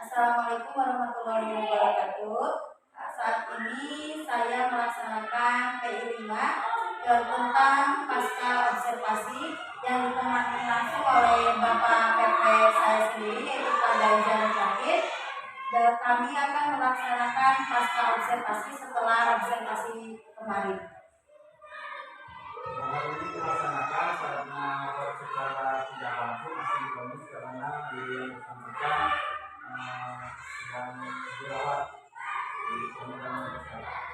Assalamualaikum warahmatullahi wabarakatuh. Saat ini saya melaksanakan PI 5 tentang pasca observasi yang ditemani langsung oleh Bapak PP saya sendiri, yaitu Pak Ganjar Terakhir. Dan kami akan melaksanakan pasca observasi setelah observasi kemarin. Hal ini dilaksanakan karena secara tidak langsung masih diponis karena disampaikan sedang dirawat di Kementerian Kesehatan.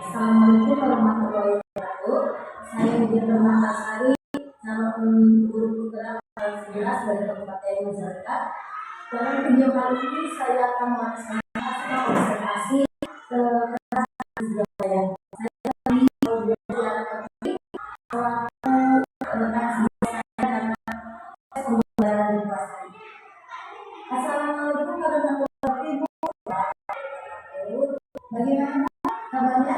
Assalamualaikum warahmatullahi wabarakatuh. Saya Ibu Permatasari, calon guru penggerak kelas 11 dari Kabupaten Majalengka. Dalam video kali ini saya akan melaksanakan observasi ke Jaya. Saya ini belajar Assalamualaikum warahmatullahi wabarakatuh. Bagaimana kabarnya?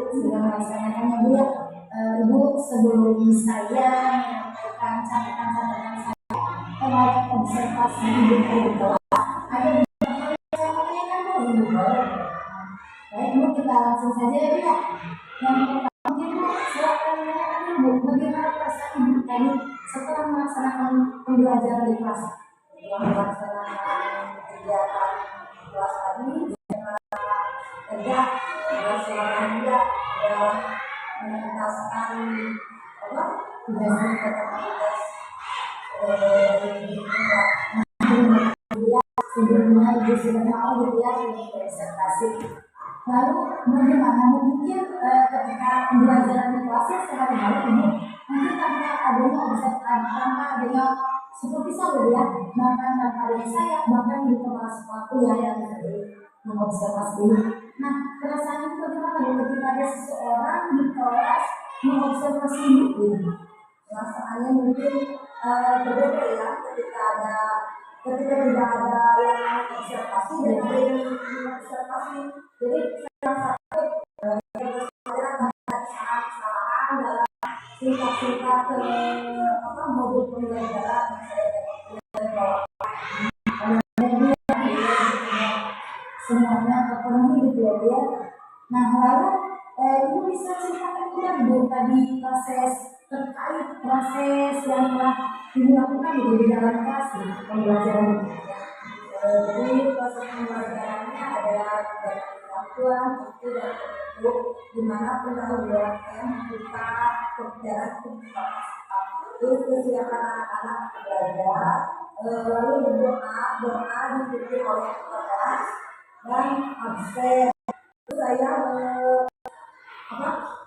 Sedang melaksanakannya Bu ya. Ibu, sebelum saya menyampaikan catatan-catatan saya terhadap observasi hidup di kelas, ada beberapa yang saya tanyakan Bu. Baik Bu, kita langsung saja ya Bu ya. Yang pertama mungkin Bu, silakan menanyakan Bu, bagaimana perasaan Ibu tadi setelah melaksanakan pembelajaran di kelas? Setelah melaksanakan kegiatan kelas tadi, kerja suara dia menuntaskan tugas sebelumnya Ibu sudah tahu gitu ya presentasi. Lalu bagaimana mungkin ketika pembelajaran di kelas sehari-hari Ibu nanti karena adanya observasi tanpa adanya seperti saya ya bahkan dari saya bahkan di kepala sekolah ya yang mengobservasi ini. Nah, perasaan itu bagaimana ketika ada seseorang di kelas mengobservasi ini? Perasaannya mungkin berbeda ya ketika tidak ada yang mengobservasi dan ada yang mengobservasi. Jadi saya takut kesalahan dalam singkat-singkat modul pembelajaran semuanya terpenuhi gitu ya. Nah lalu Ibu bisa ceritakan kembali Bu tadi terkait proses yang telah Ibu lakukan di dalam kelas pembelajaran. Jadi proses pembelajarannya adalah dari kesatuan itu dan itu di mana pendahuluan kita berjalan terus kesiapan anak-anak belajar, lalu berdoa diikuti oleh kelas dan absen. Saya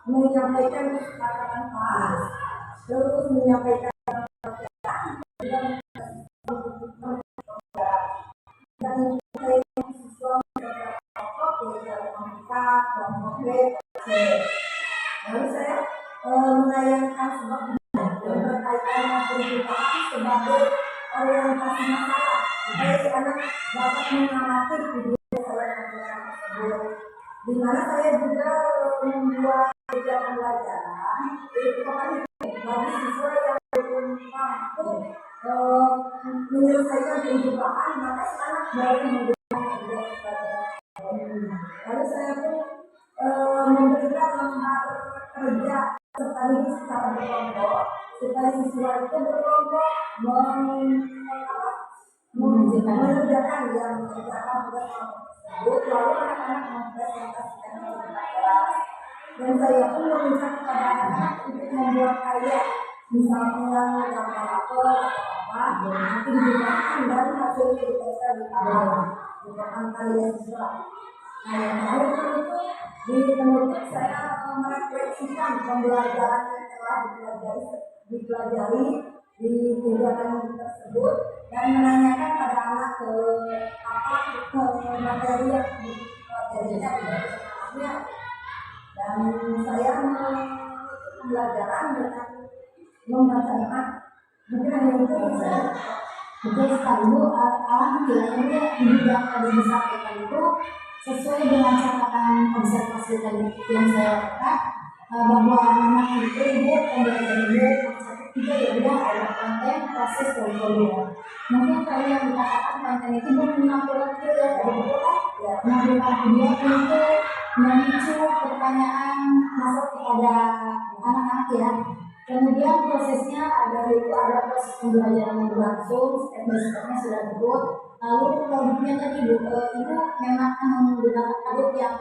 menyampaikan kesepakatan kelas, terus menyampaikan dan saya siswa kelompok lalu saya menayangkan sebuah video yang berkaitan dengan perubahan sebagai orientasi masalah supaya si anak dapat mengamati video saya tersebut, di mana saya juga membuat kegiatan pembelajaran bagi siswa yang belum mampu menyelesaikan perubahan, maka si anak baru menggunakan kegiatan pembelajaran. Lalu saya pun memberikan lembar kerja sekaligus secara berkelompok supaya siswa itu berkelompok mengerjakan tugas tersebut, lalu anak-anak mempresentasikan kelas. Dan saya pun meminta kepada anak-anak untuk membuat karya, misalnya gambar apa, nanti digunakan dan hasil kita ditahan karya siswa. Nah yang terakhir itu di penutup saya merefleksikan pembelajaran yang telah dipelajari di kegiatan tersebut dan menanyakan pada anak ke materi yang dipelajarinya, dan saya menutup pembelajaran dengan membaca doa. Mungkin hanya itu bisa. Betul sekali Bu. Alhamdulillah ini yang tadi disampaikan itu sesuai dengan catatan observasi tadi yang saya lakukan, bahwa anak itu Ibu pembelajaran Ibu juga ya proses portfolio. Mungkin tadi yang dikatakan konten itu menampilkan video ya tadi itu kan ya menampilkan video untuk memicu pertanyaan masuk kepada anak-anak ya. Kemudian prosesnya ada itu ada proses pembelajaran yang berlangsung, step by stepnya sudah disebut. Lalu produknya tadi Bu, itu memang menggunakan produk yang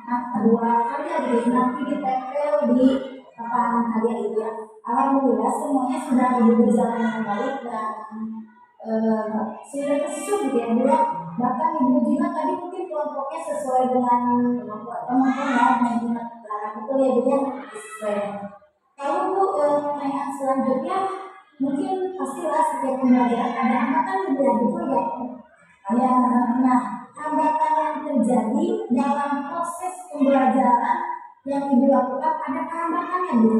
kedua karya gitu nanti ditempel di lapangan karya itu ya. Alhamdulillah semuanya sudah berjalan dengan baik dan sudah tersusun gitu ya Bu ya. Bahkan Ibu juga tadi mungkin kelompoknya sesuai dengan teman-teman ya, dengan betul ya Bu ya sesuai. Kalau Bu pertanyaan selanjutnya mungkin pastilah setiap pembelajaran ada hambatan Ibu ya betul ya. Ya, nah hambatan yang terjadi dalam proses pembelajaran yang Ibu lakukan ada kehambatannya Bu.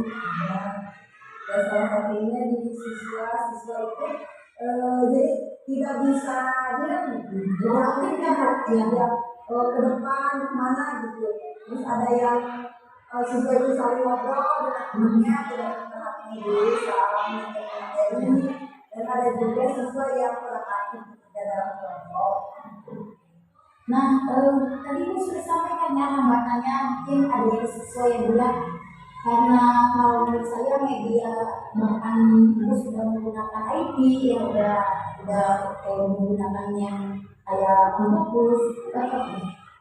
Dan salah satunya di siswa itu jadi tidak bisa diam aktifnya ya ke depan kemana gitu. Terus ada yang siswa itu saling ngobrol dengan temannya tidak memperhatikan diri salah materi dan ada juga siswa yang kurang aktif dalam kelompok. Nah, tadi Ibu sudah sampaikan ya hambatannya mungkin ada yang sesuai yang bilang karena kalau menurut saya media bahkan Ibu sudah menggunakan IT yang udah menggunakan yang kayak fokus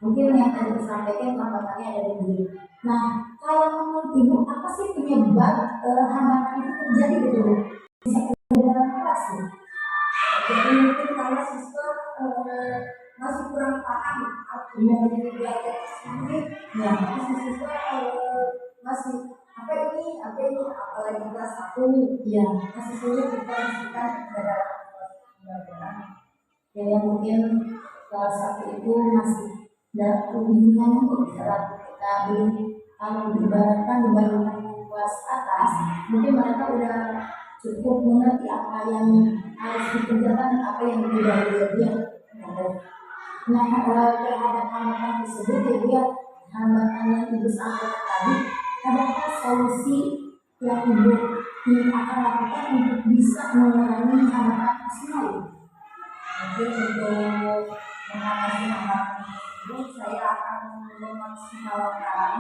mungkin yang tadi disampaikan hambatannya ada di sini. Nah, kalau menurut Ibu apa sih penyebab hambatan itu terjadi gitu Bu? Bisa terjadi dalam kelas ya? Jadi mungkin karena siswa masih kurang paham artinya dari belajar sendiri ya siswa masih apa ini apalagi kelas 1 Ya, masih sulit kita bisikan dalam pembelajaran ya yang mungkin kelas satu itu masih dalam pembimbingan untuk kita beli kalau diibaratkan dibandingkan dengan kelas atas mungkin mereka udah cukup mengerti apa yang harus dikerjakan dan apa yang tidak dia. Nah, terhadap hambatan tersebut ya dia hambatan yang Ibu sampaikan tadi adakah solusi yang Ibu akan lakukan untuk bisa mengurangi hambatan tersebut? mungkin untuk mengatasi hambatan tersebut saya akan memaksimalkan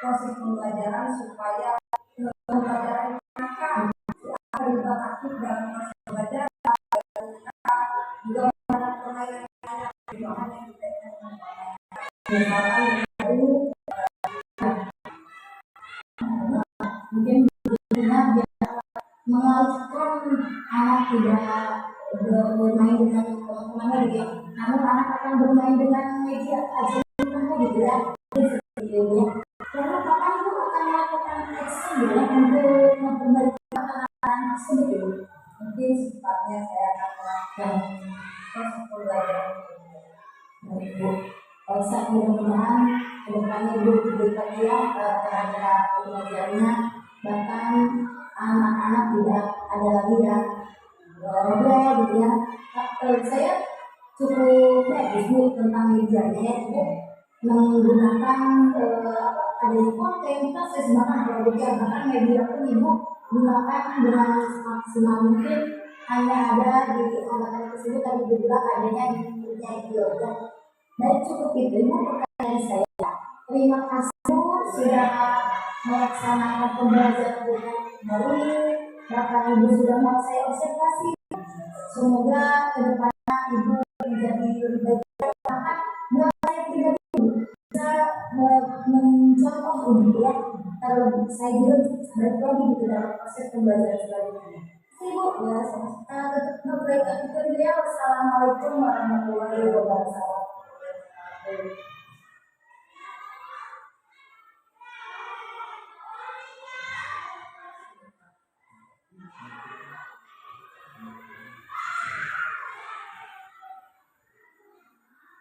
proses pembelajaran supaya pembelajaran akan terlibat aktif dalam proses belajar juga permainan bahan yang dikaitkan dengan misalkan baru Mungkin biar mengalihkan anak tidak bermain dengan teman-teman gitu ya. Namun anak akan bermain dengan media aja gitu ya. Gitu ya. Lalu kapan Ibu akan melakukan action ya untuk memperbaiki anak-anak tersebut gitu? mungkin sifatnya saya akan melakukan proses pembelajaran Baik Bu. Saya mudah-mudahan kedepannya Ibu diberikan ya terhadap pelajarannya bahkan anak-anak tidak ada lagi yang ngobrol gitu ya. Saya cukup bagus Bu tentang medianya ya Bu menggunakan adanya konten proses bahkan produknya bahkan media pun Ibu gunakan dengan semaksimal mungkin hanya ada di hambatan tersebut tapi juga adanya di video ya. Dan cukup itu Ibu pertanyaan saya. Terima kasih Bu sudah melaksanakan pembelajaran dengan baik. Bahkan Ibu sudah mau saya observasi. Semoga kedepannya Ibu menjadi lebih baik. Bahkan buat saya pribadi bisa mencontoh Ibu ya. Kalau saya juga baik lagi gitu dalam proses pembelajaran selanjutnya. Ibu ya, tetap memberikan itu ya. Wassalamualaikum warahmatullahi wabarakatuh.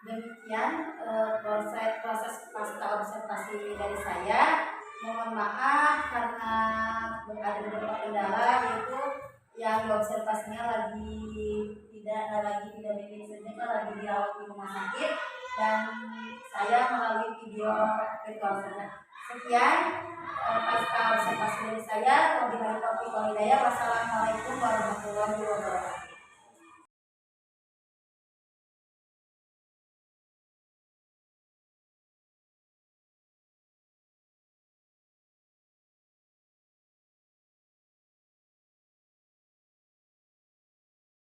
Demikian proses pasca observasi dari saya. Mohon maaf karena ada beberapa kendala yaitu yang observasinya lagi tidak di sini lagi dirawat di rumah sakit dan saya melalui video virtual saja. Sekian pasca observasi dari saya. Wabillahi taufiq wal hidayah. Wassalamualaikum warahmatullahi wabarakatuh.